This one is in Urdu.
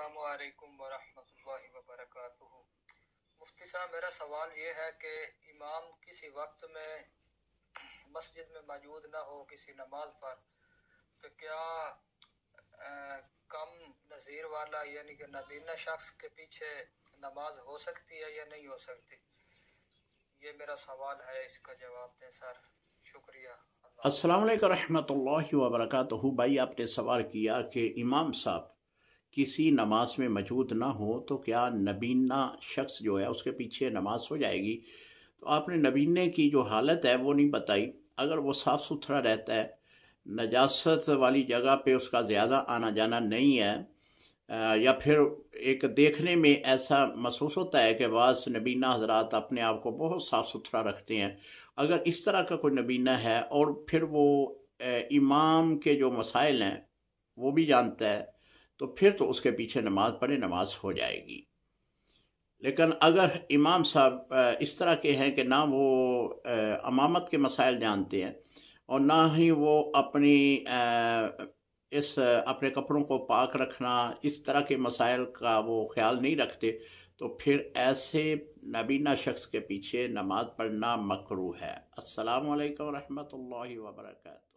السلام علیکم ورحمۃ اللہ وبرکاتہ۔ مفتی صاحب، میرا سوال یہ ہے کہ امام کسی وقت میں مسجد میں موجود نہ ہو کسی نماز پر، تو کیا کم نظیر والا یعنی کہ نابینا شخص کے پیچھے نماز ہو سکتی ہے یا نہیں ہو سکتی؟ یہ میرا سوال ہے، اس کا جواب دیں سر، شکریہ۔ السلام علیکم رحمۃ اللہ وبرکاتہ۔ بھائی، آپ نے سوال کیا کہ امام صاحب کسی نماز میں موجود نہ ہو تو کیا نبینا شخص جو ہے اس کے پیچھے نماز ہو جائے گی؟ تو آپ نے نبینے کی جو حالت ہے وہ نہیں بتائی۔ اگر وہ صاف ستھرا رہتا ہے، نجاست والی جگہ پہ اس کا زیادہ آنا جانا نہیں ہے، یا پھر ایک دیکھنے میں ایسا محسوس ہوتا ہے کہ بعض نبینا حضرات اپنے آپ کو بہت صاف ستھرا رکھتے ہیں، اگر اس طرح کا کوئی نبینا ہے اور پھر وہ امام کے جو مسائل ہیں وہ بھی جانتا ہے، تو پھر تو اس کے پیچھے نماز پڑھے، نماز ہو جائے گی۔ لیکن اگر امام صاحب اس طرح کے ہیں کہ نہ وہ امامت کے مسائل جانتے ہیں اور نہ ہی وہ اپنے کپڑوں کو پاک رکھنا، اس طرح کے مسائل کا وہ خیال نہیں رکھتے، تو پھر ایسے نابینا شخص کے پیچھے نماز پڑھنا مکروہ ہے۔ السلام علیکم ورحمۃ اللہ وبرکاتہ۔